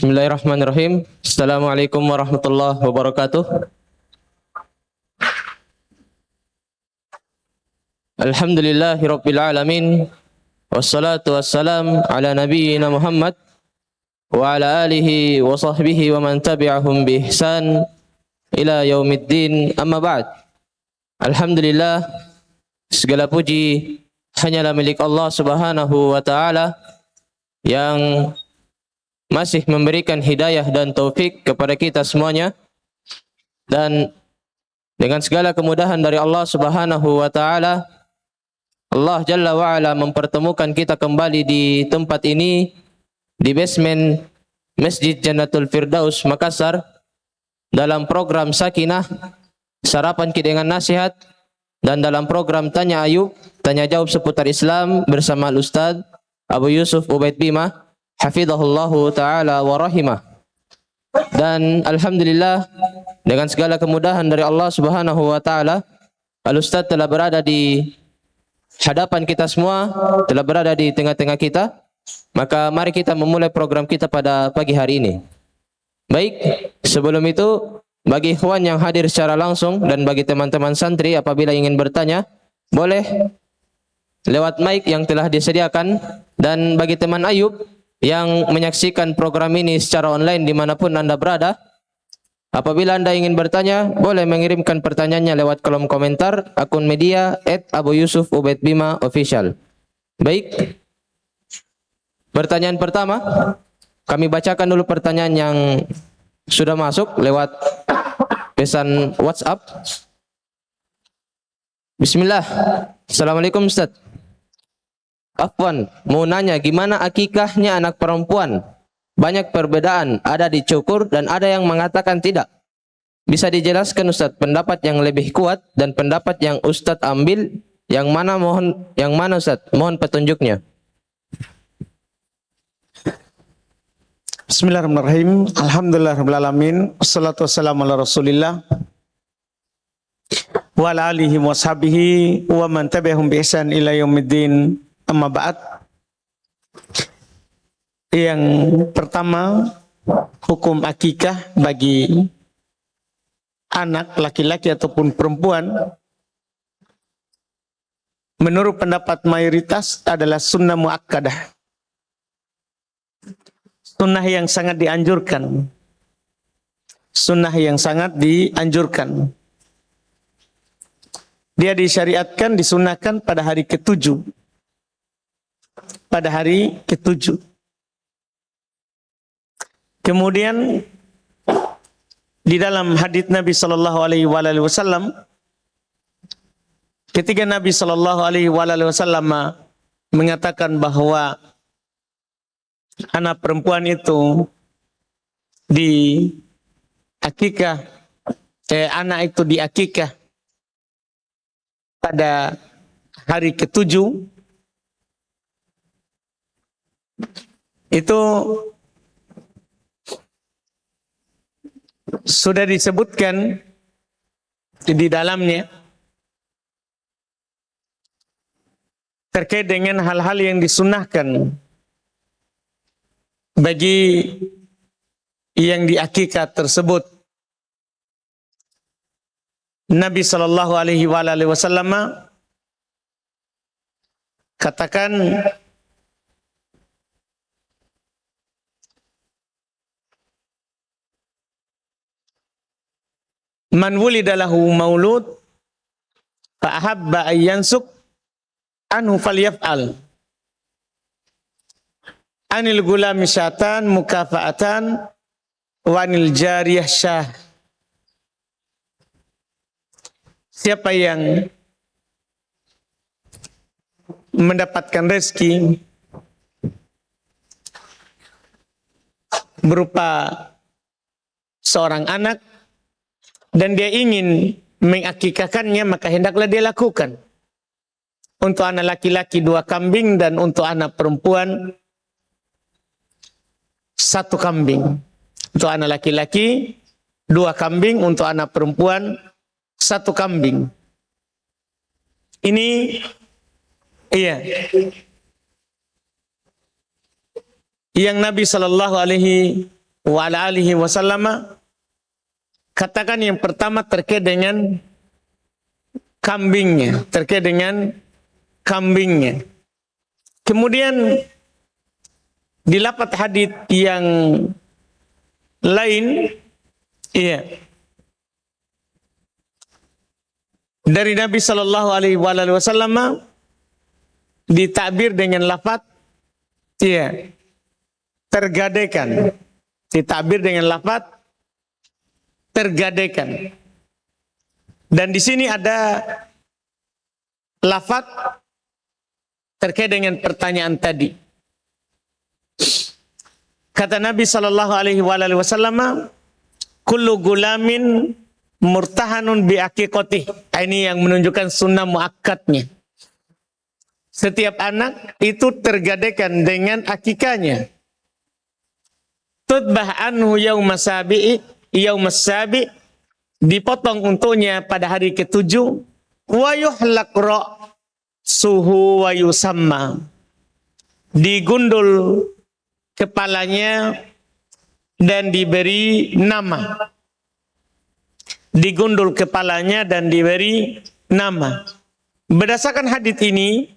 Bismillahirrahmanirrahim. Assalamualaikum warahmatullahi wabarakatuh. Alhamdulillahirabbil alamin. Wassalatu wassalam ala nabiyyina Muhammad wa ala alihi wa sahbihi wa man tabi'ahum bi ihsan ila yaumiddin. Amma ba'd. Alhamdulillah, segala puji hanyalah milik Allah Subhanahu wa taala yang masih memberikan hidayah dan taufik kepada kita semuanya, dan dengan segala kemudahan dari Allah Subhanahu wa taala, Allah Jalla wa Ala mempertemukan kita kembali di tempat ini, di basement Masjid Jannatul Firdaus Makassar, dalam program Sakinah, Sarapan Ki dengan Nasihat, dan dalam program Tanya Ayub, Tanya Jawab seputar Islam bersama Al-Ustaz Abu Yusuf Ubaid Bima hafizahullahu ta'ala wa rahimah. Dan alhamdulillah, dengan segala kemudahan dari Allah Subhanahu wa ta'ala, Al-Ustaz telah berada di hadapan kita semua, telah berada di tengah-tengah kita. Maka mari kita memulai program kita pada pagi hari ini. Baik, sebelum itu, bagi ikhwan yang hadir secara langsung dan bagi teman-teman santri apabila ingin bertanya, boleh lewat mic yang telah disediakan. Dan bagi teman Ayub yang menyaksikan program ini secara online dimanapun Anda berada, apabila Anda ingin bertanya, boleh mengirimkan pertanyaannya lewat kolom komentar akun media @AbuYusufUbaidBimaOfficial. Baik, pertanyaan pertama, kami bacakan dulu pertanyaan yang sudah masuk lewat pesan WhatsApp. Bismillah. Assalamualaikum Ustaz. Afwan, mau nanya gimana akikahnya anak perempuan? Banyak perbedaan, ada dicukur dan ada yang mengatakan tidak. Bisa dijelaskan Ustaz pendapat yang lebih kuat dan pendapat yang Ustaz ambil yang mana Ustaz? Mohon petunjuknya. Bismillahirrahmanirrahim. Alhamdulillahirabbil alamin. Wassalatu wassalamu ala Rasulillah wa ala alihi wa sahbihi wa man tabi'ahum bi ihsan ila yaumiddin. Amma ba'd. Yang pertama, hukum akikah bagi anak laki-laki ataupun perempuan menurut pendapat mayoritas adalah sunnah muakkadah. Sunnah yang sangat dianjurkan. Sunnah yang sangat dianjurkan. Dia disyariatkan, disunnahkan pada hari ketujuh. Pada hari ketujuh. Kemudian di dalam hadits Nabi Sallallahu Alaihi Wasallam, ketika Nabi Sallallahu Alaihi Wasallam mengatakan bahwa anak perempuan itu di akikah, anak itu di akikah pada hari ketujuh, itu sudah disebutkan di dalamnya terkait dengan hal-hal yang disunnahkan bagi yang diakikah tersebut. Nabi Sallallahu Alaihi Wasallam katakan, man wulida lahu maulud fa ahabba ayyansuk anhu falyaf'al anil gulami syatan mukafa'atan wanil jariyah syah. Siapa yang mendapatkan rezeki berupa seorang anak dan dia ingin mengakikahkannya, maka hendaklah dia lakukan. Untuk anak laki-laki 2 kambing dan untuk anak perempuan 1 kambing. Untuk anak laki-laki 2 kambing, untuk anak perempuan 1 kambing. Ini iya yang Nabi Sallallahu Alaihi wa ala alihi wasallam, katakan yang pertama terkait dengan kambingnya, Kemudian di lafaz hadits yang lain, dari Nabi Shallallahu Alaihi Wasallam ditakbir dengan lafaz tergadaikan, ditakbir dengan lafaz tergadaikan. Dan di sini ada lafaz terkait dengan pertanyaan tadi. Kata Nabi Shallallahu Alaihi Wasallam, kullu gulamin murtahanun bi aqiqatih. Ini yang menunjukkan sunnah muakkadnya. Setiap anak itu tergadaikan dengan akikahnya. Tudbah anhu yaumas sabi, dipotong untuknya pada hari ke-7. Wa yuhlaq ra'suhu wa yusamma, digundul kepalanya dan diberi nama. Digundul kepalanya dan diberi nama. Berdasarkan hadis ini,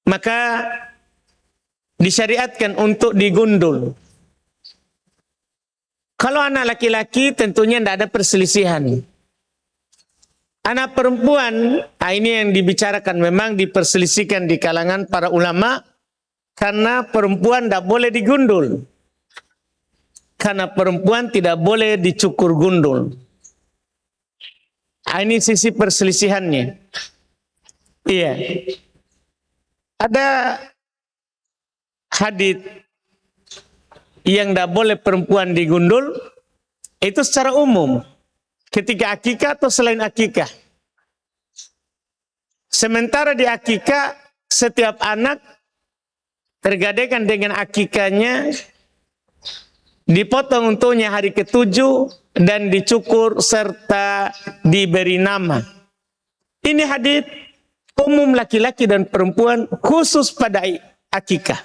maka disyariatkan untuk digundul. Kalau anak laki-laki tentunya tidak ada perselisihan. Anak perempuan, ini yang dibicarakan, memang diperselisihkan di kalangan para ulama, karena perempuan tidak boleh digundul. Karena perempuan tidak boleh dicukur gundul. Ini sisi perselisihannya. Iya. Ada hadits yang tidak boleh perempuan digundul, itu secara umum. Ketika akikah atau selain akikah. Sementara di akikah, setiap anak tergadaikan dengan akikahnya, dipotong untuknya hari ke-7 dan dicukur serta diberi nama. Ini hadits umum laki-laki dan perempuan, khusus pada akikah.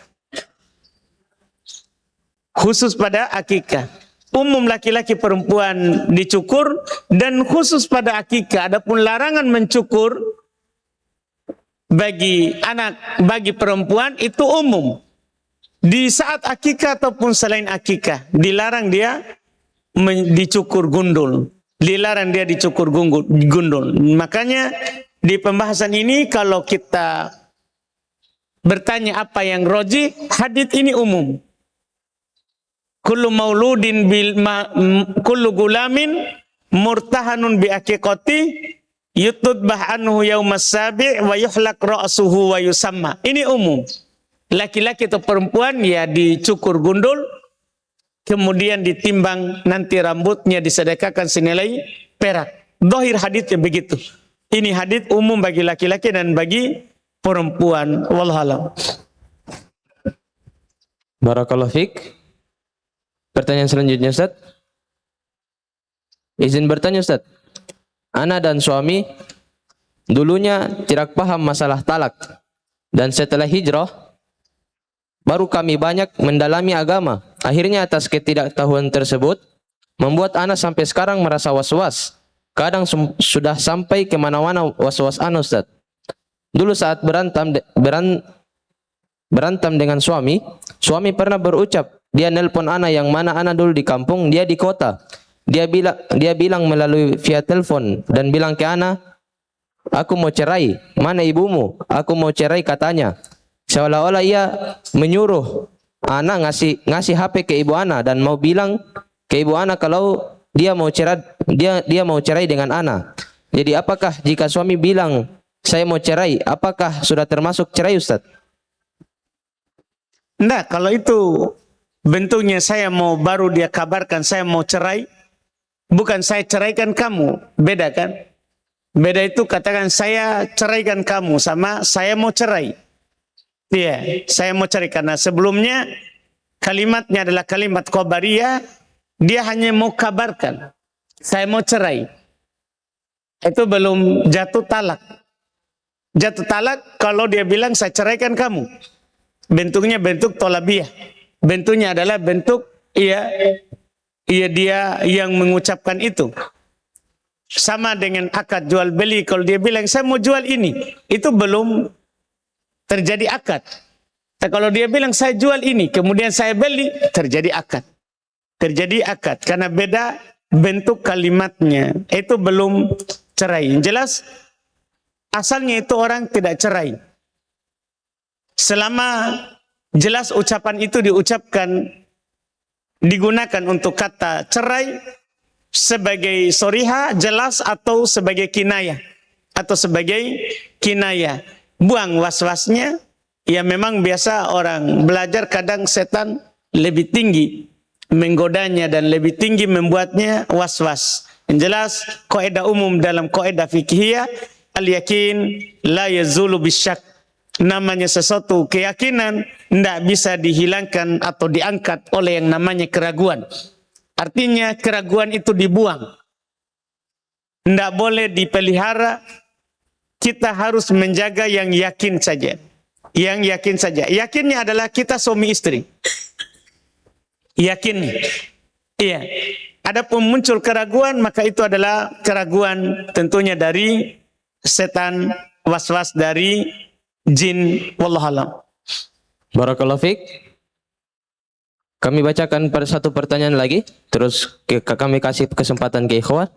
Khusus pada akikah. Umum laki-laki perempuan dicukur, dan khusus pada akikah. Adapun larangan mencukur bagi anak, bagi perempuan itu umum. Di saat akikah ataupun selain akikah, dilarang dia dicukur gundul. Dilarang dia dicukur gundul. Makanya di pembahasan ini kalau kita bertanya apa yang rajih, hadits ini umum. Kullu mauludin kullu gulamin murtahanun bi aqiqati yutudbah anhu yaumas sabi' wa yuhlaq ra'suhu wa yusamma. Ini umum. Laki-laki atau perempuan ya dicukur gundul, kemudian ditimbang, nanti rambutnya disedekahkan senilai perak. Zahir haditsnya begitu. Ini hadits umum bagi laki-laki dan bagi perempuan. Wallahu a'lam. Barakallahu fiik. Pertanyaan selanjutnya, Ustaz. Izin bertanya, Ustaz. Ana dan suami dulunya tidak paham masalah talak, dan setelah hijrah baru kami banyak mendalami agama. Akhirnya atas ketidaktahuan tersebut membuat ana sampai sekarang merasa was-was. Kadang sudah sampai kemana-mana was-was ana, Ustaz. Dulu saat berantem dengan suami pernah berucap, dia nelpon ana yang mana ana dulu di kampung, dia di kota. Dia bilang melalui via telepon dan bilang ke ana, aku mau cerai. Mana ibumu? Aku mau cerai, katanya. Seolah-olah ia menyuruh ana ngasih HP ke ibu ana dan mau bilang ke ibu ana kalau dia mau cerai dengan ana. Jadi apakah jika suami bilang saya mau cerai, apakah sudah termasuk cerai, Ustaz? Nah, kalau itu bentuknya saya mau, baru dia kabarkan saya mau cerai, bukan saya ceraikan kamu, beda kan? Beda itu katakan saya ceraikan kamu sama saya mau cerai. Iya, saya mau cerai karena sebelumnya kalimatnya adalah kalimat khobariyah, dia hanya mau kabarkan saya mau cerai. Itu belum jatuh talak. Jatuh talak kalau dia bilang saya ceraikan kamu. Bentuknya bentuk tolabiyah. Bentuknya adalah bentuk Iya, iya dia yang mengucapkan itu. Sama dengan akad jual beli, kalau dia bilang saya mau jual ini, itu belum terjadi akad. Tapi kalau dia bilang saya jual ini, kemudian saya beli, terjadi akad. Terjadi akad karena beda bentuk kalimatnya. Itu belum cerai. Jelas asalnya itu orang tidak cerai. Selama jelas ucapan itu diucapkan, digunakan untuk kata cerai sebagai soriha jelas atau sebagai kinayah buang was-wasnya. Ya memang biasa orang belajar, kadang setan lebih tinggi menggodanya dan lebih tinggi membuatnya was-was. Yang jelas kaidah umum dalam kaidah fikihiyah, al-yakin la yazulu bisyak. Namanya sesuatu keyakinan tidak bisa dihilangkan atau diangkat oleh yang namanya keraguan. Artinya keraguan itu dibuang. Tidak boleh dipelihara. Kita harus menjaga yang yakin saja. Yang yakin saja. Yakinnya adalah kita suami istri. Yakin. Iya. Adapun muncul keraguan, maka itu adalah keraguan tentunya dari setan, was-was dari jin. Wallahualam. Barakallahu fiik. Kami bacakan pada satu pertanyaan lagi, terus kami kasih kesempatan ke ikhwan.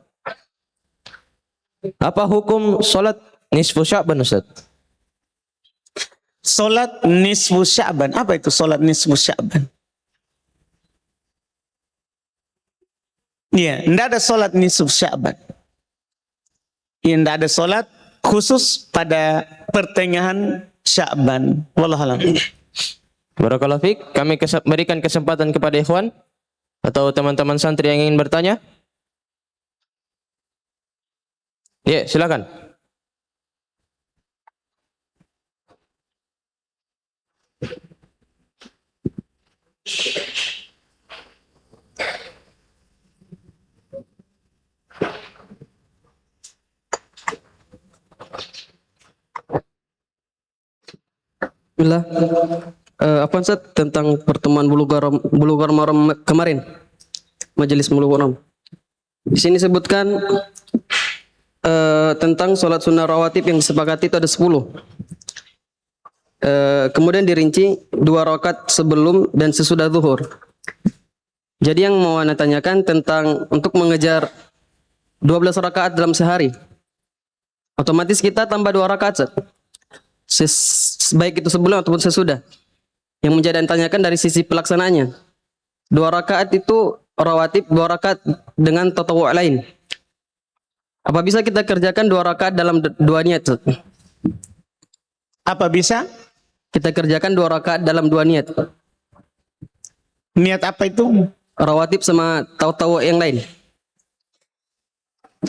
Apa hukum salat nisfu Sya'ban, Ustaz? Salat nisfu Sya'ban. Apa itu salat nisfu Sya'ban? Iya, tidak ada salat nisfu Sya'ban. Iya, tidak ada salat khusus pada pertengahan Sya'ban. Wallahualam. Barakallahu fiik. Kami berikan kesempatan kepada ikhwan atau teman-teman santri yang ingin bertanya. Ya, silakan. Bismillah. Apa Ustaz tentang pertemuan Bulughar Maram kemarin, Majelis Bulughar Maram. Di sini sebutkan tentang sholat sunnah rawatib yang disepakati itu ada 10. Kemudian dirinci 2 rakaat sebelum dan sesudah zuhur. Jadi yang mau Anda tanyakan tentang untuk mengejar 12 rakaat dalam sehari, otomatis kita tambah 2 rakaat, Ustaz. Baik itu sebelum ataupun sesudah. Yang menjadi tanyakan dari sisi pelaksanaannya, 2 rakaat itu rawatib, 2 rakaat dengan tatawwu' lain. Apa bisa kita kerjakan 2 rakaat dalam 2 niat? Apa bisa? Kita kerjakan 2 rakaat dalam 2 niat. Niat apa itu? Rawatib sama tatawwu' yang lain.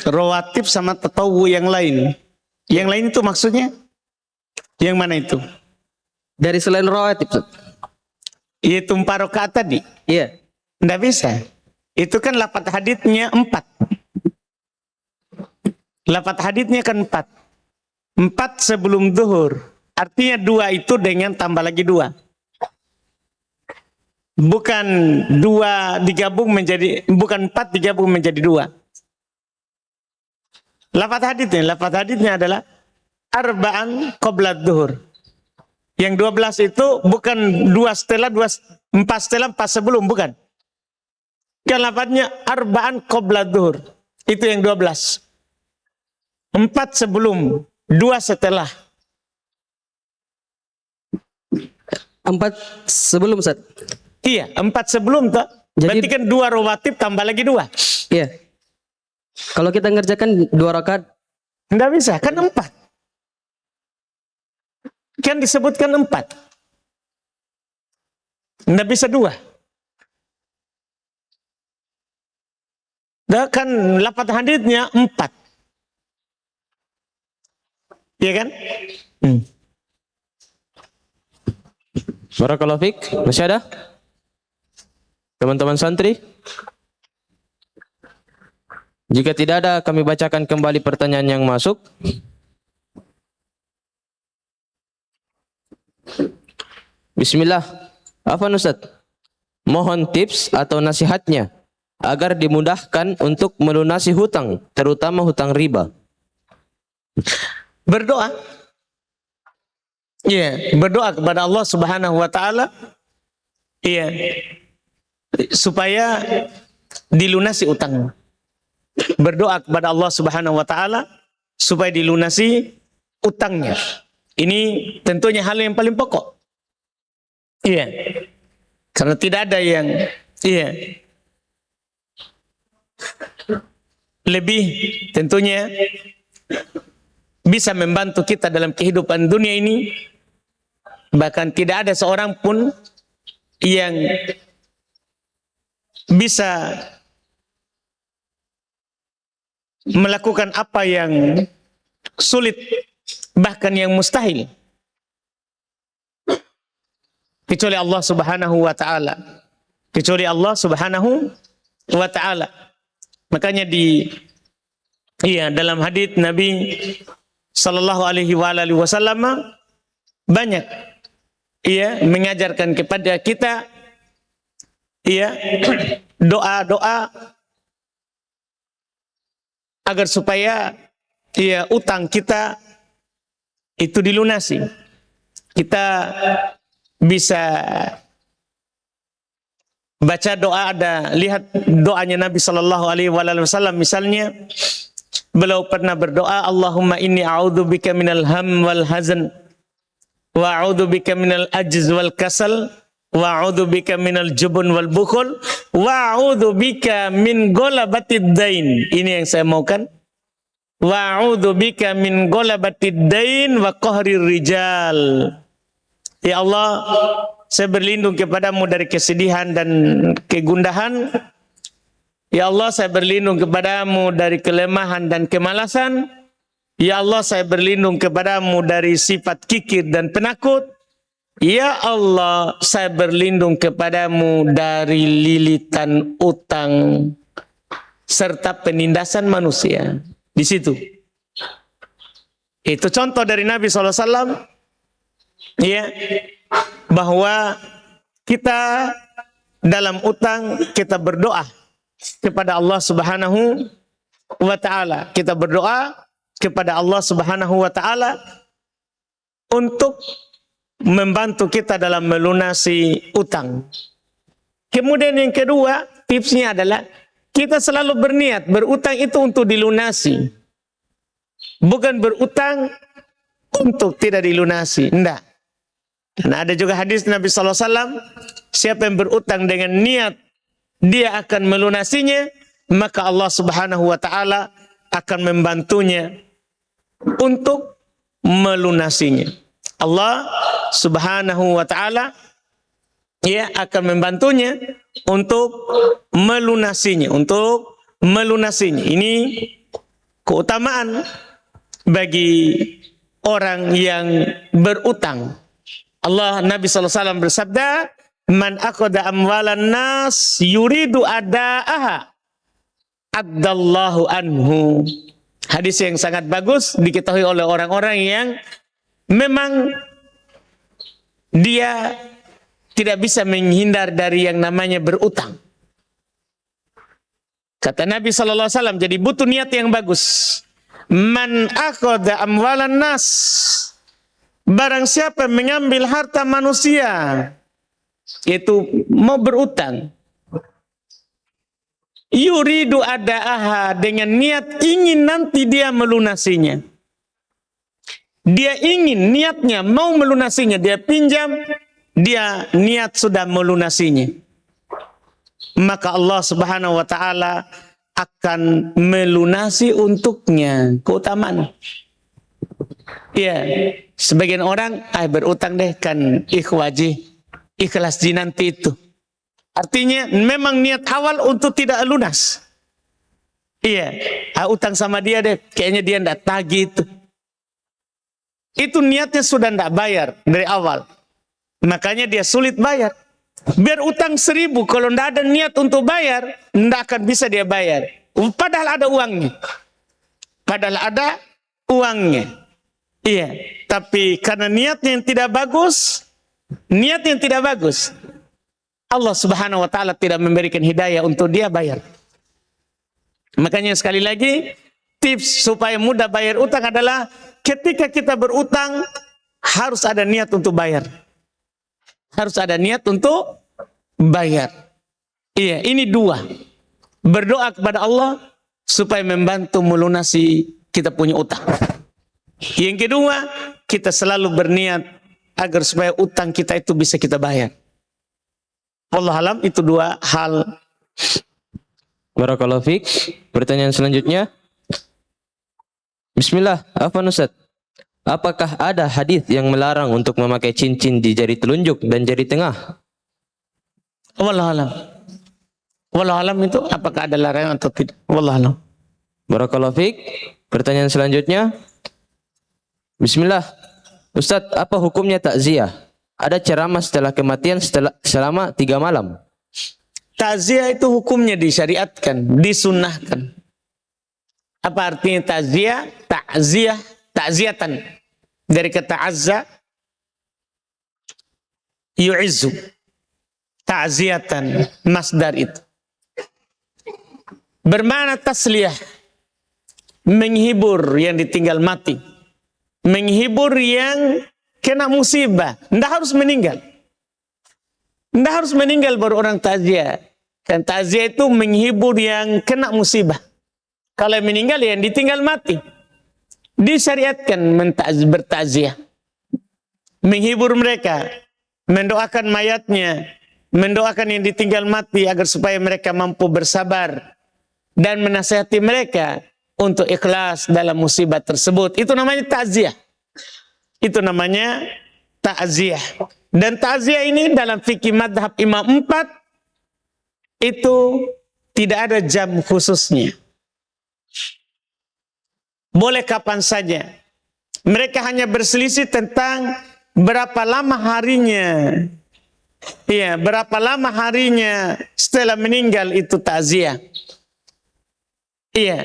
Rawatib sama tatawwu yang lain. Yang lain itu maksudnya? Yang mana itu? Dari selain rawatib, Ustaz. Itu 4 rakaat tadi. Iya. Tidak bisa. Itu kan lafaz haditsnya 4. Lafaz haditsnya kan 4. 4 sebelum zuhur. Artinya 2 itu dengan tambah lagi 2. Bukan 2 digabung menjadi, bukan 4 digabung menjadi 2. Lafaz haditsnya adalah arba'an qabla zuhur. Yang 12 itu bukan 2 setelah 4 setelah 4 sebelum, bukan. Kan lafadznya arba'an qabla zuhur. Itu yang 12. 4 sebelum, 2 setelah. 4 sebelum, Ustaz. Iya, 4 sebelum tak. Berarti kan 2 rawatib tambah lagi 2. Iya. Kalau kita ngerjakan 2 rakaat, Enggak bisa, kan 4. Kan disebutkan 4. Enggak bisa 2. Dah kan lafaz haditsnya 4. Iya kan? Barakallahu fiik. Masih ada? Teman-teman santri? Jika tidak ada, kami bacakan kembali pertanyaan yang masuk. Bismillah. Afwan Ustaz. mohon tips atau nasihatnya agar dimudahkan untuk melunasi hutang, terutama hutang riba. Berdoa. Iya, berdoa kepada Allah Subhanahu wa taala. Iya. Supaya dilunasi utang. Berdoa kepada Allah Subhanahu wa taala supaya dilunasi utangnya. Ini tentunya hal yang paling pokok. Iya. Karena tidak ada yang lebih tentunya bisa membantu kita dalam kehidupan dunia ini. Bahkan tidak ada seorang pun yang bisa melakukan apa yang sulit, bahkan yang mustahil, kecuali Allah Subhanahu wa taala. Kecuali Allah Subhanahu wa taala. Makanya dalam hadits Nabi sallallahu alaihi wasallam banyak mengajarkan kepada kita doa-doa agar supaya utang kita itu dilunasi. Kita bisa baca doa, lihat doanya Nabi sallallahu alaihi wasallam misalnya, beliau pernah berdoa, Allahumma inni a'udzubika minal ham wal hazan wa a'udzubika minal ajz wal kasal wa a'udzubika minal jubun wal bukhul wa a'udzubika min ghalabatid dain. Ini yang saya maukan. Wa a'udzubika min ghalabatid dain wa qahrir rijal. Ya Allah, saya berlindung kepadamu dari kesedihan dan kegundahan. Ya Allah, saya berlindung kepadamu dari kelemahan dan kemalasan. Ya Allah, saya berlindung kepadamu dari sifat kikir dan penakut. Ya Allah, saya berlindung kepadamu dari lilitan utang serta penindasan manusia. Di situ. Itu contoh dari Nabi SAW. Bahwa kita dalam utang, kita berdoa kepada Allah Subhanahu wa taala. Kita berdoa kepada Allah Subhanahu wa taala untuk membantu kita dalam melunasi utang. Kemudian yang kedua, tipsnya adalah kita selalu berniat berutang itu untuk dilunasi. Bukan berutang untuk tidak dilunasi. Enggak. Karena ada juga hadis Nabi SAW, siapa yang berutang dengan niat dia akan melunasinya, maka Allah Subhanahu wa taala akan membantunya untuk melunasinya. Allah Subhanahu wa taala akan membantunya untuk melunasinya, Ini keutamaan bagi orang yang berutang. Nabi SAW bersabda, man akhadha amwalan nas yuridu ada'aha addallahu anhu. Hadis yang sangat bagus, diketahui oleh orang-orang yang memang dia tidak bisa menghindar dari yang namanya berutang. Kata Nabi SAW, jadi butuh niat yang bagus. Man akhadha amwalan nas, barang siapa mengambil harta manusia, yaitu mau berutang, yuridu ada'aha, dengan niat ingin nanti dia melunasinya. Dia ingin, niatnya mau melunasinya, dia pinjam, dia niat sudah melunasinya. Maka Allah Subhanahu wa taala akan melunasi untuknya. Keutamaan. Sebagian orang berutang deh kan ikhlas di nanti itu. Artinya memang niat awal untuk tidak lunas. Utang sama dia deh, kayaknya dia ndak tagih itu. Itu niatnya sudah ndak bayar dari awal. Makanya dia sulit bayar. Biar utang 1.000, kalau ndak ada niat untuk bayar, ndak akan bisa dia bayar. Padahal ada uangnya. Tapi karena niatnya yang tidak bagus, Allah Subhanahu wa taala tidak memberikan hidayah untuk dia bayar. Makanya sekali lagi, tips supaya mudah bayar utang adalah ketika kita berutang harus ada niat untuk bayar. Harus ada niat untuk bayar. Iya, ini dua. Berdoa kepada Allah supaya membantu melunasi kita punya utang. Yang kedua, kita selalu berniat agar supaya utang kita itu bisa kita bayar. Allah alam, itu dua hal. Barakallahu fiik. Pertanyaan selanjutnya. Bismillah, afwan Ustaz. Apakah ada hadis yang melarang untuk memakai cincin di jari telunjuk dan jari tengah? Wallahu alam. Wallahu alam itu apakah ada larangan atau tidak? Wallahu alam. Barakallahu fiik. Pertanyaan selanjutnya. Bismillah. Ustaz, apa hukumnya takziah? Ada ceramah setelah kematian selama 3 malam. Takziah itu hukumnya disyariatkan, disunnahkan. Apa artinya takziah? Takziatan. Dari kata azza, yu'izzu. Takziatan, masdar itu. Bermakna tasliyah. Menghibur yang ditinggal mati. Menghibur yang kena musibah. Tidak harus meninggal. Tidak harus meninggal baru orang takziah. Dan takziah itu menghibur yang kena musibah. Kalau yang meninggal yang ditinggal mati. Disyariatkan bertakziah. Menghibur mereka. Mendoakan mayatnya. Mendoakan yang ditinggal mati agar supaya mereka mampu bersabar. Dan menasihati mereka untuk ikhlas dalam musibah tersebut. Itu namanya takziah. Itu namanya takziah. Dan takziah ini dalam fikih madhab Imam 4 itu tidak ada jam khususnya. Boleh kapan saja. Mereka hanya berselisih tentang berapa lama harinya. Iya, berapa lama harinya setelah meninggal itu takziah. Iya.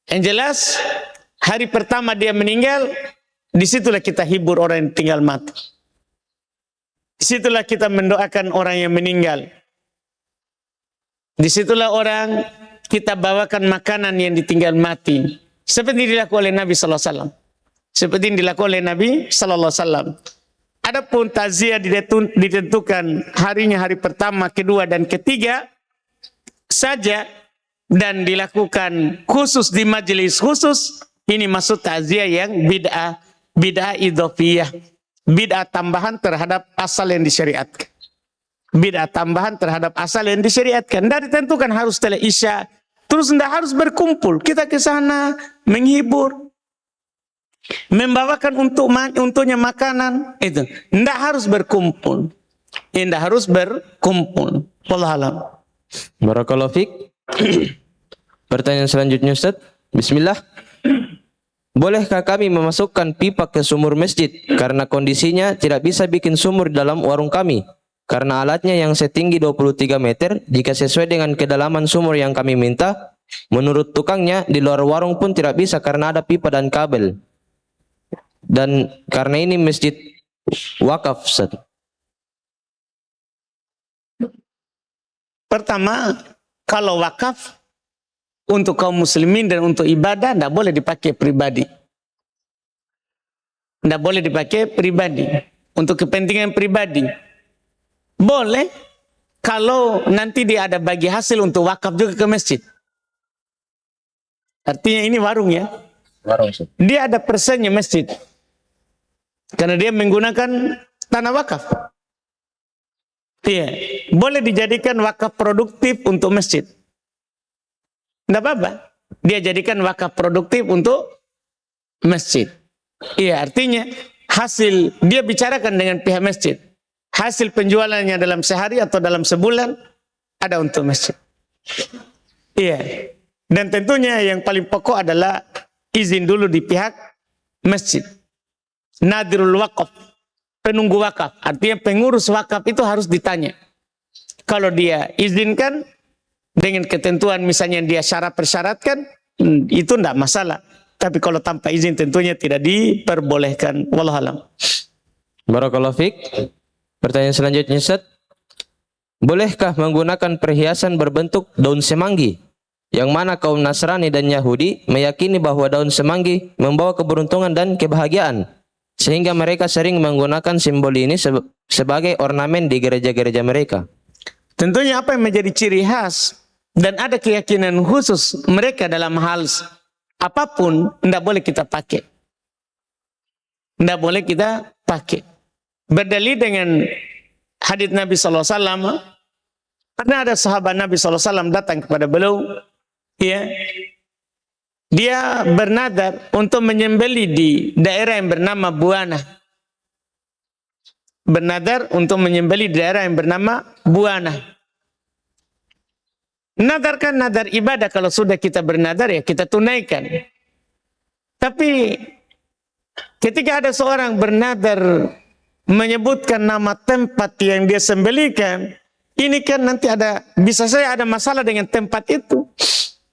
Yang jelas hari pertama dia meninggal, disitulah kita hibur orang yang tinggal mati. Disitulah kita mendoakan orang yang meninggal. Disitulah orang kita bawakan makanan yang ditinggal mati. Seperti dilakukan oleh Nabi Sallallahu Alaihi Wasallam. Seperti yang dilakukan oleh Nabi Sallallahu Alaihi Wasallam. Adapun takziah ditentukan harinya hari pertama, kedua, dan ketiga saja. Dan dilakukan khusus di majelis khusus. Ini maksud takziah yang bid'ah idhofiyah. Bid'ah tambahan terhadap asal yang disyariatkan. Bid'ah tambahan terhadap asal yang disyariatkan. Dan ditentukan harus setelah Isya. Terus tidak harus berkumpul. Kita ke sana menghibur. Membawakan untuknya makanan. Itu. Tidak harus berkumpul. Tidak harus berkumpul. Wallahu a'lam. Barakallahu fiik. Pertanyaan selanjutnya Ustaz. Bismillah. Bolehkah kami memasukkan pipa ke sumur masjid karena kondisinya tidak bisa bikin sumur dalam warung kami? Karena alatnya yang setinggi 23 meter, jika sesuai dengan kedalaman sumur yang kami minta, menurut tukangnya di luar warung pun tidak bisa karena ada pipa dan kabel. Dan karena ini masjid wakaf, Ustaz. Pertama, kalau wakaf untuk kaum muslimin dan untuk ibadah tidak boleh dipakai pribadi. Tidak boleh dipakai pribadi. Untuk kepentingan pribadi. Boleh kalau nanti dia ada bagi hasil untuk wakaf juga ke masjid. Artinya ini warung ya. Warung, Ustaz. Dia ada persennya masjid. Karena dia menggunakan tanah wakaf. Iya, boleh dijadikan wakaf produktif untuk masjid. Tidak apa-apa. Dia jadikan wakaf produktif untuk masjid. Iya, artinya hasil dia bicarakan dengan pihak masjid. Hasil penjualannya dalam sehari atau dalam sebulan ada untuk masjid. Iya. Dan tentunya yang paling pokok adalah izin dulu di pihak masjid. Nadirul wakaf. Penunggu wakaf. Artinya pengurus wakaf itu harus ditanya. Kalau dia izinkan dengan ketentuan misalnya dia syarat persyaratkan, itu tidak masalah. Tapi kalau tanpa izin tentunya tidak diperbolehkan. Wallahu a'lam. Barakallahu fiik. Pertanyaan selanjutnya Ustaz. bolehkah menggunakan perhiasan berbentuk daun semanggi? Yang mana kaum Nasrani dan Yahudi meyakini bahwa daun semanggi membawa keberuntungan dan kebahagiaan, sehingga mereka sering menggunakan simbol ini sebagai ornamen di gereja-gereja mereka. Tentunya apa yang menjadi ciri khas dan ada keyakinan khusus mereka dalam hal apapun, tidak boleh kita pakai. Tidak boleh kita pakai. Berdalil dengan hadits Nabi SAW, pernah ada sahabat Nabi SAW datang kepada beliau, ya, dia bernadar untuk menyembelih di daerah yang bernama Buana. Bernadar untuk menyembelih di daerah yang bernama Buana. Nadar kan nadar ibadah, kalau sudah kita bernadar ya kita tunaikan. Tapi ketika ada seorang bernadar menyebutkan nama tempat yang dia sembelihkan, ini kan nanti bisa saja ada masalah dengan tempat itu.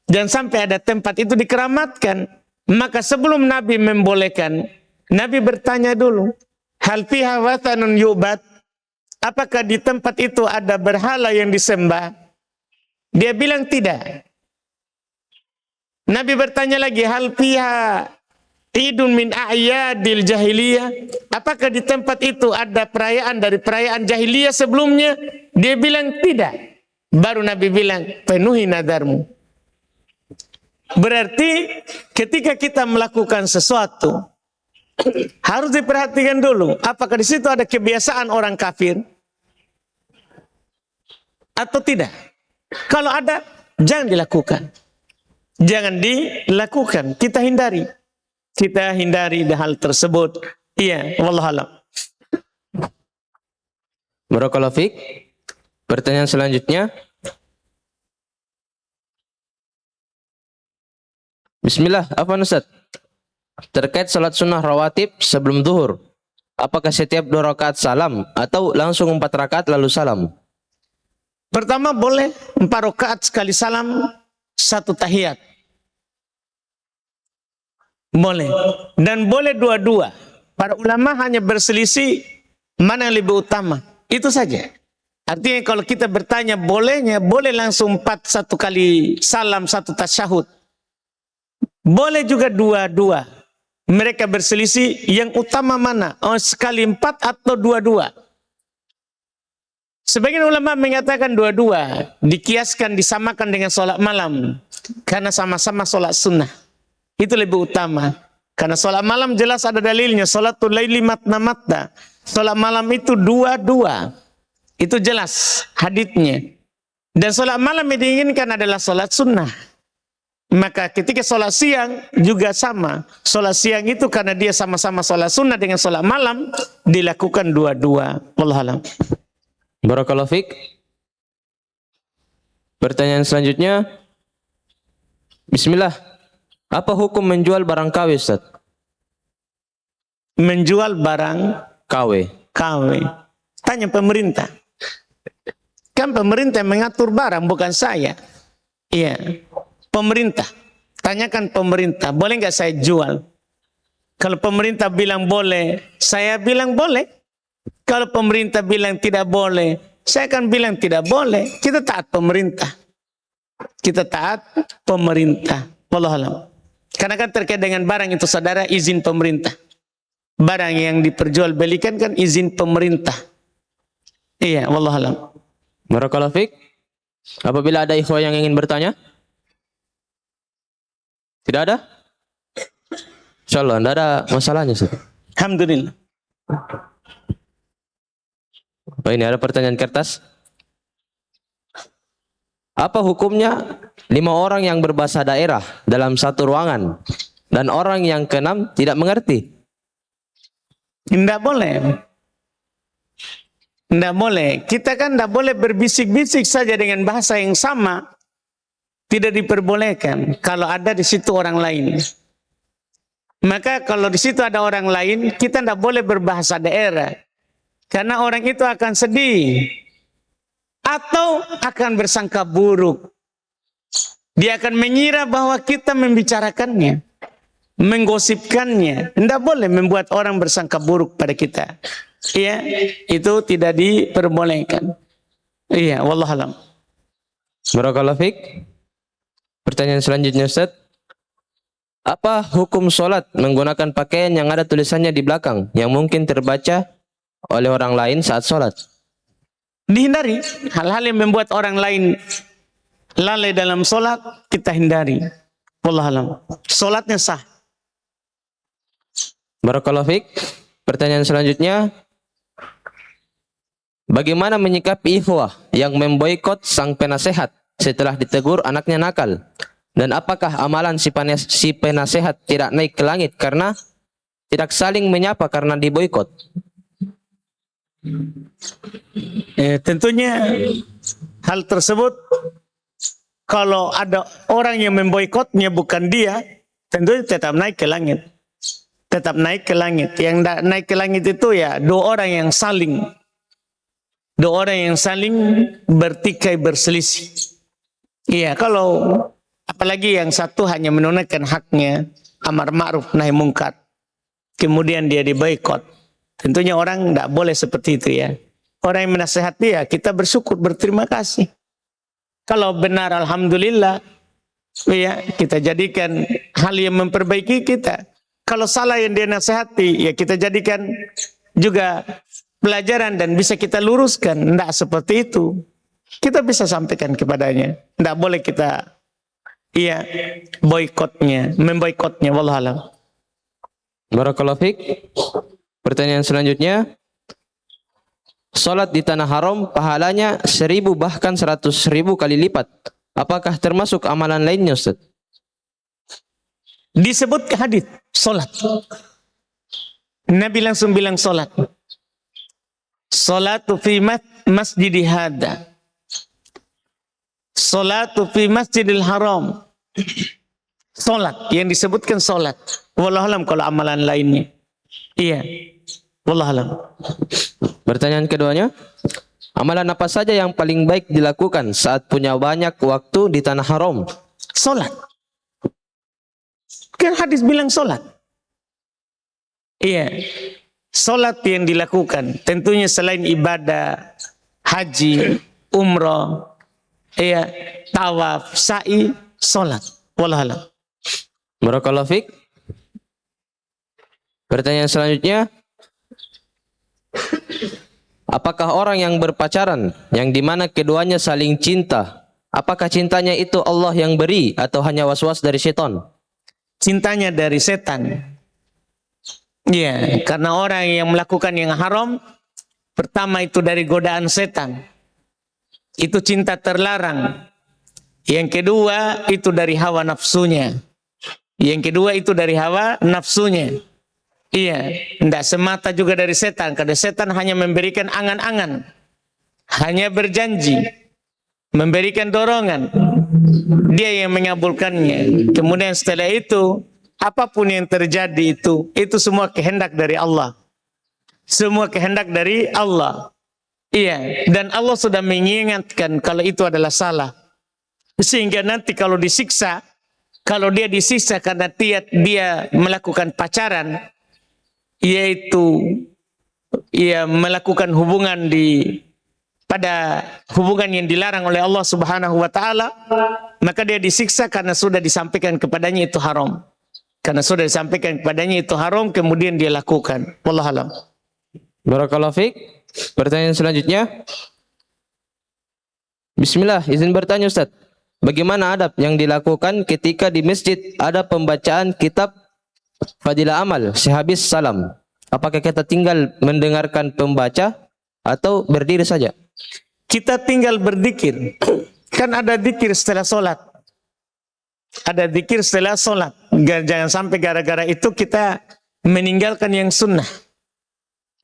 Dan sampai ada tempat itu dikeramatkan. Maka sebelum Nabi membolehkan, Nabi bertanya dulu, hal fiha wathanun yu'bad? Apakah di tempat itu ada berhala yang disembah? Dia bilang tidak. Nabi bertanya lagi, hal fiha idun min a'yadil jahiliyah? Apakah di tempat itu ada perayaan dari perayaan jahiliyah sebelumnya? Dia bilang tidak. Baru Nabi bilang, penuhi nadarmu. Berarti ketika kita melakukan sesuatu, harus diperhatikan dulu, apakah di situ ada kebiasaan orang kafir atau tidak. Kalau ada, jangan dilakukan. Jangan dilakukan. Kita hindari. Kita hindari hal tersebut. Iya, wallahualam. Barakallahu fiik. Pertanyaan selanjutnya. Bismillah, apa Ustaz? Terkait salat sunnah rawatib sebelum zuhur, apakah setiap 2 rakaat salam atau langsung 4 rakaat lalu salam? Pertama boleh 4 rakaat sekali salam, 1 tahiyat. Boleh. Dan boleh dua-dua. Para ulama hanya berselisih mana yang lebih utama. Itu saja. Artinya kalau kita bertanya bolehnya, boleh langsung 4 1 kali salam, 1 tasyahud. Boleh juga dua-dua. Mereka berselisih yang utama mana? Oh, sekali 4 atau dua-dua. Sebagian ulama mengatakan dua-dua, dikiaskan, disamakan dengan sholat malam. Karena sama-sama sholat sunnah. Itu lebih utama. Karena sholat malam jelas ada dalilnya. Sholatul laili matna-matna. Sholat malam itu dua-dua. Itu jelas haditsnya. Dan sholat malam yang diinginkan adalah sholat sunnah. Maka ketika sholat siang juga sama. Sholat siang itu karena dia sama-sama sholat sunnah dengan sholat malam, dilakukan dua-dua. Wallahualam. Barakallahu fiik. Pertanyaan selanjutnya. Bismillah. Apa hukum menjual barang KW, Ustaz? Menjual barang KW. KW. Tanya pemerintah. Kan pemerintah yang mengatur barang, bukan saya. Iya. Pemerintah. Tanyakan pemerintah. Boleh nggak saya jual? Kalau pemerintah bilang boleh, saya bilang boleh. Kalau pemerintah bilang tidak boleh, saya akan bilang tidak boleh. Kita taat pemerintah. Kita taat pemerintah. Wallahualam. Karena kan terkait dengan barang itu saudara, izin pemerintah. Barang yang diperjualbelikan kan izin pemerintah. Iya, wallahualam. Barakallahu fiik. Apabila ada ikhwah yang ingin bertanya? Tidak ada? Insyaallah tidak ada masalahnya, Ustaz. Alhamdulillah. Oh, ini ada pertanyaan kertas. Apa hukumnya 5 orang yang berbahasa daerah dalam satu ruangan dan orang yang keenam tidak mengerti? Tidak boleh. Tidak boleh. Kita kan tidak boleh berbisik-bisik saja dengan bahasa yang sama. Tidak diperbolehkan kalau ada di situ orang lain. Maka kalau di situ ada orang lain, kita tidak boleh berbahasa daerah. Karena orang itu akan sedih. Atau akan bersangka buruk. Dia akan mengira bahwa kita membicarakannya. Menggosipkannya. Tidak boleh membuat orang bersangka buruk pada kita. Ya, itu tidak diperbolehkan. Iya, wallahualam. Barakallahu fiik. Pertanyaan selanjutnya Ustaz. Apa hukum sholat menggunakan pakaian yang ada tulisannya di belakang yang mungkin terbaca oleh orang lain saat sholat? Dihindari hal-hal yang membuat orang lain lalai dalam solat, kita hindari. Wallahualam. Solatnya sah. Barakallahu fiik. Pertanyaan selanjutnya. Bagaimana menyikapi ikhwah yang memboikot sang penasehat setelah ditegur anaknya nakal? Dan apakah amalan si penasehat tidak naik ke langit karena tidak saling menyapa karena diboikot? Tentunya hal tersebut kalau ada orang yang memboikotnya bukan dia, tentunya tetap naik ke langit. Tetap naik ke langit. Yang naik ke langit itu ya dua orang yang saling bertikai berselisih. Iya, kalau apalagi yang satu hanya menunaikan haknya, amar ma'ruf nahi mungkar, kemudian dia diboikot. Tentunya orang tidak boleh seperti itu ya. Orang yang menasihati ya kita bersyukur, berterima kasih. Kalau benar alhamdulillah, ya kita jadikan hal yang memperbaiki kita. Kalau salah yang dia nasihati, ya kita jadikan juga pelajaran dan bisa kita luruskan. Tidak seperti itu. Kita bisa sampaikan kepadanya. Tidak boleh kita memboikotnya. Wallahualam. Barakallahu fiik. Pertanyaan selanjutnya. Salat di tanah haram pahalanya 1000 bahkan 100.000 kali lipat. Apakah termasuk amalan lainnya Ustaz? Disebut ke hadis salat. Nabi langsung bilang salat. Salatu fi masjidi hada. Salatu fi masjidil haram. Salat yang disebutkan salat. Wallahualam kalau amalan lainnya. Iya. Wallahualam. Pertanyaan keduanya, amalan apa saja yang paling baik dilakukan saat punya banyak waktu di tanah haram? Salat. Kan hadis bilang salat. Iya. Salat yang dilakukan tentunya selain ibadah haji, umrah, iya, tawaf, sa'i, salat. Wallahualam. Barakallahu fiik. Pertanyaan selanjutnya, apakah orang yang berpacaran yang dimana keduanya saling cinta, apakah cintanya itu Allah yang beri atau hanya was-was dari setan? Cintanya dari setan. Iya, karena orang yang melakukan yang haram, pertama itu dari godaan setan. Itu cinta terlarang. Yang kedua itu dari hawa nafsunya. Iya, tidak semata juga dari setan. Karena setan hanya memberikan angan-angan. Hanya berjanji. Memberikan dorongan. Dia yang mengabulkannya. Kemudian setelah itu, apapun yang terjadi itu semua kehendak dari Allah. Semua kehendak dari Allah. Iya, dan Allah sudah mengingatkan kalau itu adalah salah. Sehingga nanti kalau disiksa, kalau dia disiksa karena dia melakukan pacaran, yaitu melakukan hubungan pada hubungan yang dilarang oleh Allah Subhanahu wa taala, maka dia disiksa karena sudah disampaikan kepadanya itu haram. Karena sudah disampaikan kepadanya itu haram, kemudian dia lakukan. Wallahualam. Barakallahu fiik. Pertanyaan selanjutnya. Bismillah, izin bertanya Ustaz. Bagaimana adab yang dilakukan ketika di masjid ada pembacaan kitab Fadilah Amal sehabis salam? Apakah kita tinggal mendengarkan pembaca atau berdiri saja? Kita tinggal berzikir. Kan ada zikir setelah solat. Ada zikir setelah solat. Jangan sampai gara-gara itu kita meninggalkan yang sunnah.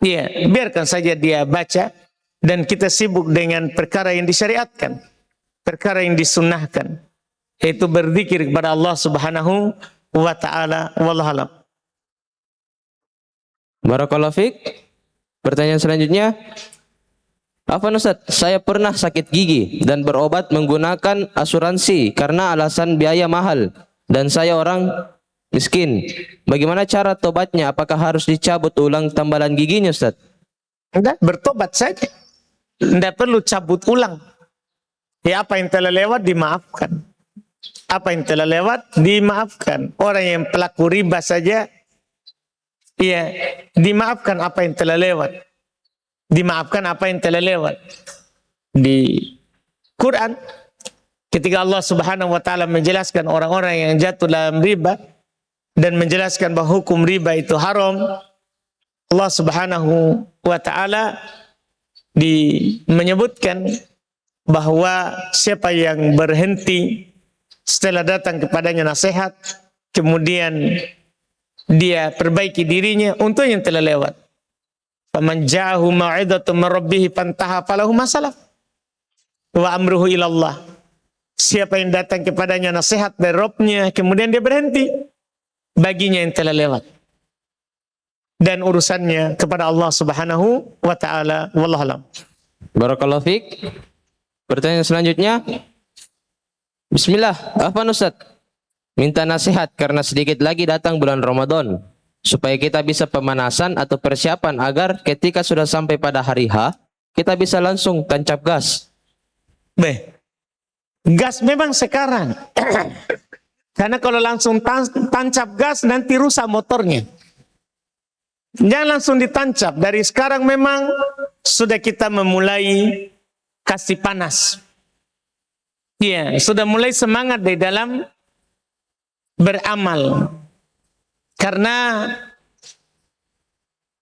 Iya, biarkan saja dia baca dan kita sibuk dengan perkara yang disyariatkan, perkara yang disunnahkan, yaitu berzikir kepada Allah Subhanahu wa taala. Wallahualam. Barakallahu fiik. Pertanyaan selanjutnya, Afwan Ustaz, saya pernah sakit gigi dan berobat menggunakan asuransi karena alasan biaya mahal dan saya orang miskin. Bagaimana cara tobatnya? Apakah harus dicabut ulang tambalan giginya Ustaz? Enggak, bertobat saja. Tidak perlu cabut ulang. Ya, apa yang telah lewat dimaafkan. Apa yang telah lewat dimaafkan. Orang yang pelaku riba saja, ya, dimaafkan apa yang telah lewat. Dimaafkan apa yang telah lewat. Di Quran, ketika Allah Subhanahu wa taala menjelaskan orang-orang yang jatuh dalam riba dan menjelaskan bahwa hukum riba itu haram, Allah Subhanahu wa taala menyebutkan bahwa siapa yang berhenti setelah datang kepadanya nasihat, kemudian dia perbaiki dirinya untuk yang telah lewat. Faman ja'ahu mau'izatun min rabbih fantaha falahu ma salaf wa amruhu ila Allah. Siapa yang datang kepadanya nasihat dari Rabb-nya, kemudian dia berhenti, baginya yang telah lewat. Dan urusannya kepada Allah Subhanahu wa taala. Wallahu a'lam. Barakallahu fiik. Pertanyaan selanjutnya. Bismillah, Afwan Ustaz. Minta nasihat karena sedikit lagi datang bulan Ramadan, supaya kita bisa pemanasan atau persiapan agar ketika sudah sampai pada hari H, kita bisa langsung tancap gas. Gas memang sekarang. Karena kalau langsung tancap gas nanti rusak motornya. Jangan langsung ditancap. Dari sekarang memang sudah kita memulai kasih panas. Ya, sudah mulai semangat di dalam beramal. Karena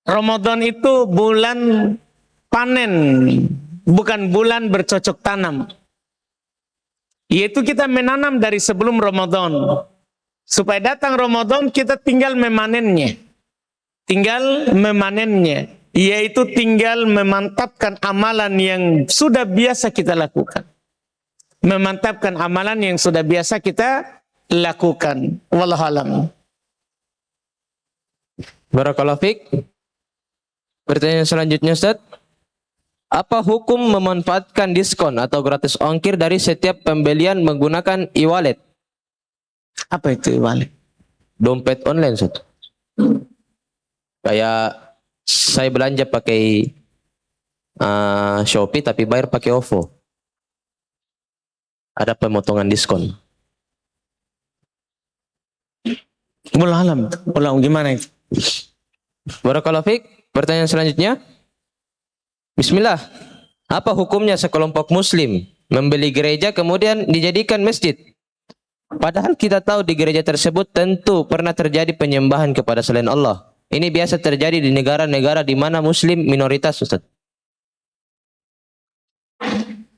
Ramadan itu bulan panen, bukan bulan bercocok tanam. Yaitu kita menanam dari sebelum Ramadan. Supaya datang Ramadan kita tinggal memanennya. Tinggal memanennya. Yaitu tinggal memantapkan amalan yang sudah biasa kita lakukan. Memantapkan amalan yang sudah biasa kita lakukan. Wallahu a'lam. Barakallahu fiik. Pertanyaan selanjutnya, Ustaz. Apa hukum memanfaatkan diskon atau gratis ongkir dari setiap pembelian menggunakan e-wallet? Apa itu e-wallet? Dompet online, Ustaz. Kayak saya belanja pakai Shopee tapi bayar pakai OVO. Ada pemotongan diskon. Wallahu a'lam. Wallahu gimana itu? Barakallahu fiik. Pertanyaan selanjutnya. Bismillah. Apa hukumnya sekelompok muslim membeli gereja kemudian dijadikan masjid? Padahal kita tahu di gereja tersebut tentu pernah terjadi penyembahan kepada selain Allah. Ini biasa terjadi di negara-negara di mana muslim minoritas, Ustaz.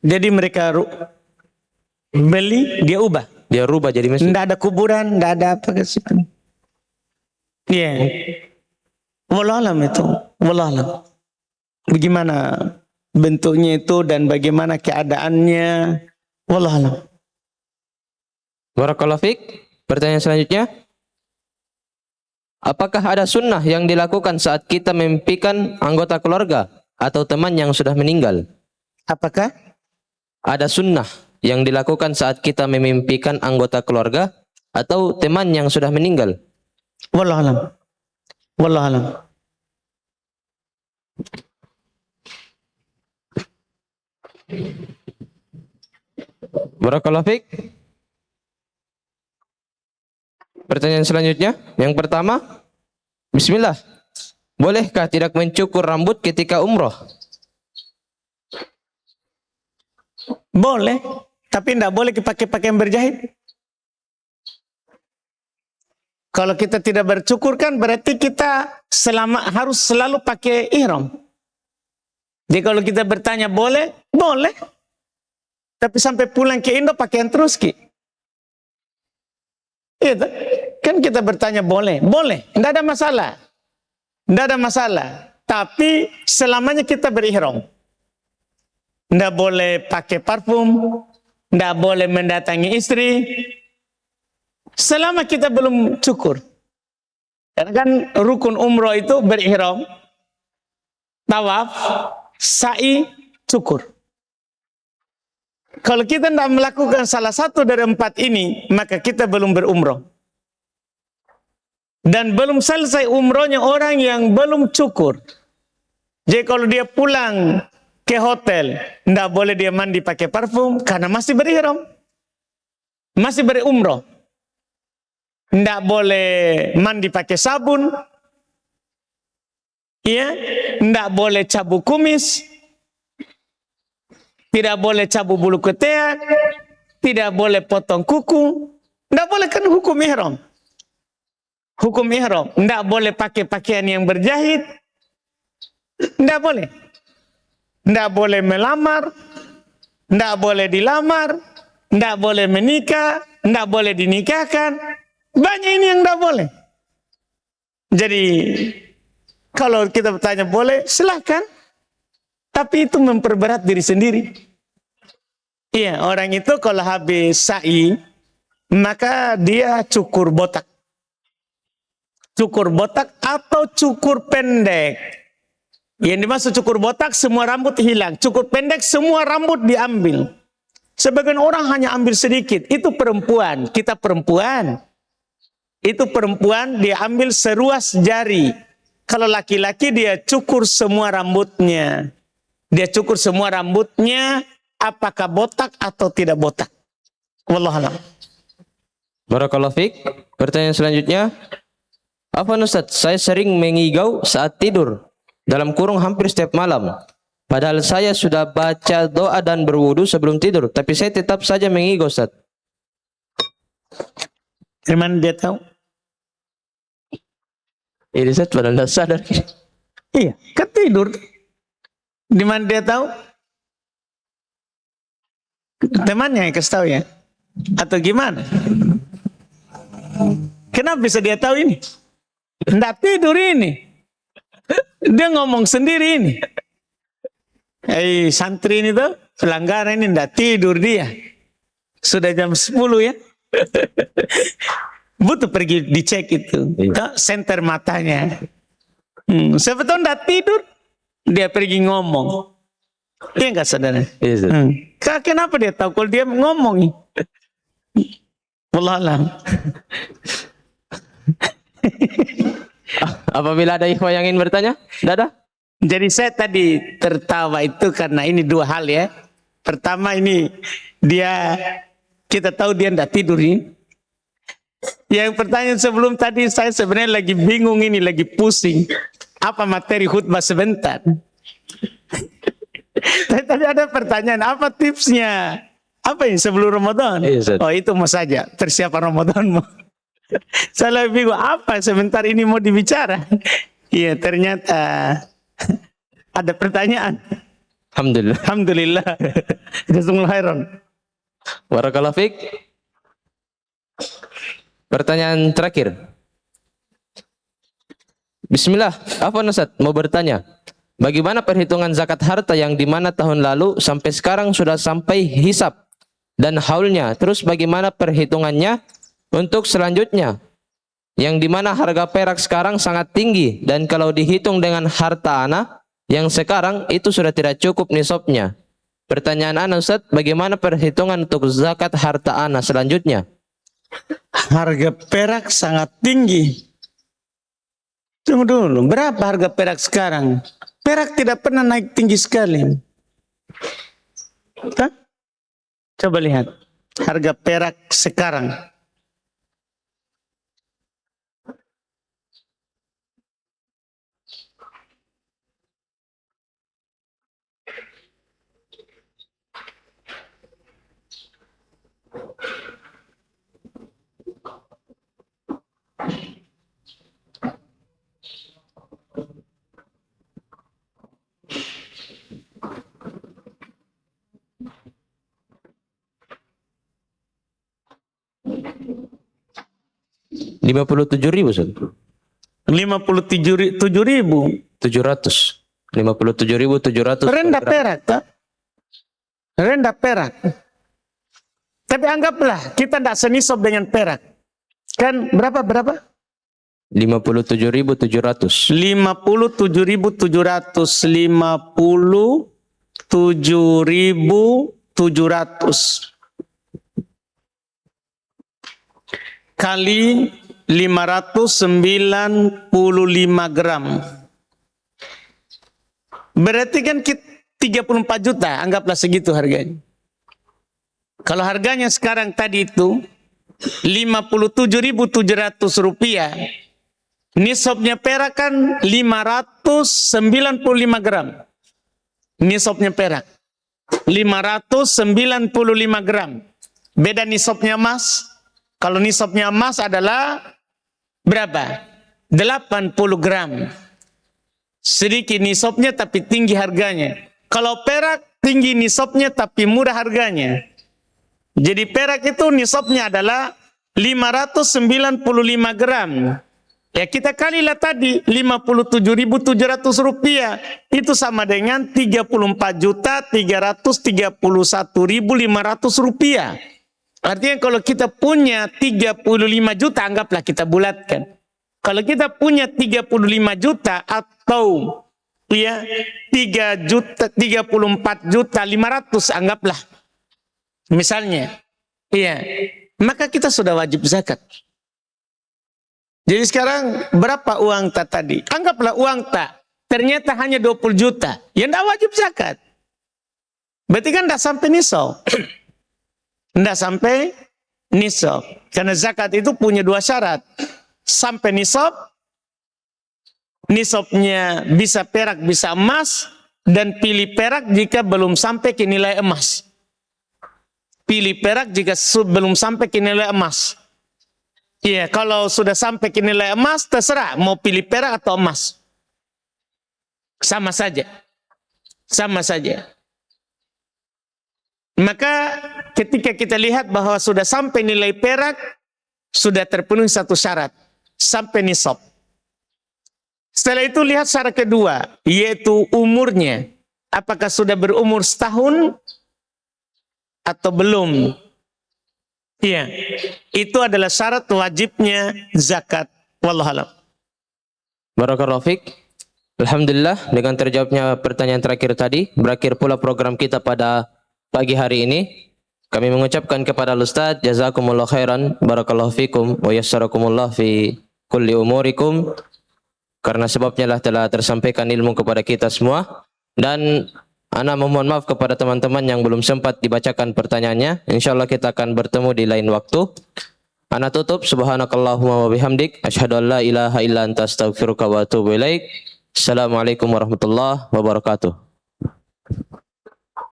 Jadi mereka beli, dia ubah. Dia rubah jadi masjid. Tidak ada kuburan, tidak ada apa kesipan. Iya. Wallahu a'lam itu. Wallahu a'lam. Bagaimana bentuknya itu dan bagaimana keadaannya. Wallahu a'lam. Barakallahu fiik. Pertanyaan selanjutnya. Apakah ada sunnah yang dilakukan saat kita memimpikan anggota keluarga atau teman yang sudah meninggal? Apakah ada sunnah yang dilakukan saat kita memimpikan anggota keluarga atau teman yang sudah meninggal? Wallahu a'lam. Wallahu a'lam. Barakallahu fiik. Pertanyaan selanjutnya, yang pertama, Bismillah. Bolehkah tidak mencukur rambut ketika umroh? Boleh, tapi tidak boleh dipakai pakaian berjahit. Kalau kita tidak bercukur kan berarti kita harus selalu pakai ihram. Jadi kalau kita bertanya boleh, boleh. Tapi sampai pulang ke Indo pakaian terus ki. Itu kan kita bertanya boleh, boleh, tidak ada masalah, tidak ada masalah. Tapi selamanya kita berihram. Tidak boleh pakai parfum, tidak boleh mendatangi istri, selama kita belum cukur. Karena kan rukun umroh itu berihram, tawaf, sa'i, cukur. Kalau kita tidak melakukan salah satu dari 4 ini, maka kita belum berumroh. Dan belum selesai umrohnya orang yang belum cukur. Jadi kalau dia pulang ke hotel, ndak boleh dia mandi pakai parfum karena masih berihram, masih berumroh. Ndak boleh mandi pakai sabun, ya, ndak boleh cabut kumis, tidak boleh cabut bulu ketiak, tidak boleh potong kuku, ndak boleh, kan hukum ihram. Hukum ihram, ndak boleh pakai pakaian yang berjahit, ndak boleh. Ndak boleh melamar, ndak boleh dilamar, ndak boleh menikah, ndak boleh dinikahkan. Banyak ini yang ndak boleh. Jadi kalau kita bertanya boleh, silahkan. Tapi itu memperberat diri sendiri. Iya, orang itu kalau habis sa'i, maka dia cukur botak. Cukur botak atau cukur pendek. Yang dimaksud cukur botak, semua rambut hilang. Cukur pendek, semua rambut diambil. Sebagian orang hanya ambil sedikit. Itu perempuan. Kita perempuan. Itu perempuan, dia ambil seruas jari. Kalau laki-laki, dia cukur semua rambutnya. Dia cukur semua rambutnya, apakah botak atau tidak botak. Wallahualam. Barakallahu fiik. Pertanyaan selanjutnya. Afwan Ustaz, saya sering mengigau saat tidur. Dalam kurung hampir setiap malam. Padahal saya sudah baca doa dan berwudu sebelum tidur. Tapi saya tetap saja mengigau, Ustaz. Dari mana dia tahu? Ini Ustaz padahal tidak sadar. Iya, ketidur. Di mana dia tahu? Temannya yang kasih tahu ya? Atau gimana? Kenapa bisa dia tahu ini? Tidak tidur ini. Dia ngomong sendiri ini. Santri ini tuh pelanggaran ini, tidak tidur dia. Sudah jam 10 ya. Butuh pergi dicek itu. Senter matanya. Sebetulnya tidak tidur. Dia pergi ngomong. Dia enggak sadar. Kenapa dia tahu kalau dia ngomong? Wallahualam. Apabila ada ikhwah yang ingin bertanya, tidak ada? Jadi saya tadi tertawa itu karena ini dua hal ya. Pertama ini kita tahu dia tidak tidur ini. Yang pertanyaan sebelum tadi saya sebenarnya lagi bingung ini, lagi pusing. Apa materi khutbah sebentar. Tadi ada pertanyaan, apa tipsnya? Apa ini sebelum Ramadan? Oh itu mau saja, persiapan Ramadanmu. Saya lebih bingung, apa sebentar ini mau dibicara? Iya, ternyata ada pertanyaan. Alhamdulillah. Alhamdulillah. Jazakumullah khairan. Barakallahu fiik. Pertanyaan terakhir. Bismillah, afwan Ustaz, mau bertanya. Bagaimana perhitungan zakat harta yang dimana tahun lalu sampai sekarang sudah sampai hisab dan haulnya? Terus bagaimana perhitungannya untuk selanjutnya? Yang dimana harga perak sekarang sangat tinggi dan kalau dihitung dengan harta anak yang sekarang itu sudah tidak cukup nisabnya. Pertanyaan ana Ustaz, bagaimana perhitungan untuk zakat harta anak selanjutnya? Harga perak sangat tinggi. Tunggu dulu, berapa harga perak sekarang? Perak tidak pernah naik tinggi sekali. Hah? Coba lihat harga perak sekarang. Rp57.000 Ustaz. 57.700. 57.700. Rendah perak, tak? Rendah perak. Tapi anggaplah kita tidak senisab dengan perak. Kan berapa? 57.700. 57.700 kali 595 gram. Berarti kan 34 juta, anggaplah segitu harganya. Kalau harganya sekarang tadi itu 57.700 rupiah, nisabnya perak kan 595 gram. Nisabnya perak 595 gram. Beda nisabnya emas. Kalau nisabnya emas adalah berapa? 80 gram. Sedikit nisabnya tapi tinggi harganya. Kalau perak tinggi nisabnya tapi murah harganya. Jadi perak itu nisabnya adalah 595 gram. Ya kita kalilah tadi 57.700 rupiah. Itu sama dengan 34.331.500 rupiah. Artinya kalau kita punya 35 juta, anggaplah kita bulatkan. Kalau kita punya 35 juta atau ya 3 juta 34 juta 500 anggaplah. Misalnya, iya, maka kita sudah wajib zakat. Jadi sekarang berapa uang tak tadi? Anggaplah uang tak, ternyata hanya 20 juta. Ya tidak wajib zakat. Berarti kan tidak sampai nisab. Tidak sampai nisab. Karena zakat itu punya dua syarat. Sampai nisab, nisabnya bisa perak, bisa emas, dan pilih perak jika belum sampai ke nilai emas. Pilih perak jika belum sampai ke nilai emas. Iya, kalau sudah sampai ke nilai emas, terserah mau pilih perak atau emas. Sama saja. Sama saja. Maka ketika kita lihat bahwa sudah sampai nilai perak, sudah terpenuhi satu syarat. Sampai nisab. Setelah itu lihat syarat kedua, yaitu umurnya. Apakah sudah berumur setahun atau belum? Iya, itu adalah syarat wajibnya zakat. Wallahualam. Barakallahu fiik. Alhamdulillah, dengan terjawabnya pertanyaan terakhir tadi, berakhir pula program kita pada pagi hari ini. Kami mengucapkan kepada Ustaz, jazakumullah khairan, barakallahu fikum, wa yassarakumullah fi kulli umurikum. Karena sebabnya lah telah tersampaikan ilmu kepada kita semua. Dan ana memohon maaf kepada teman-teman yang belum sempat dibacakan pertanyaannya. InsyaAllah kita akan bertemu di lain waktu. Ana tutup, subhanakallahumma wa bihamdik, asyhadu an la ilaha illa anta astaghfiruka wa atubu ilaik. Assalamualaikum warahmatullahi wabarakatuh.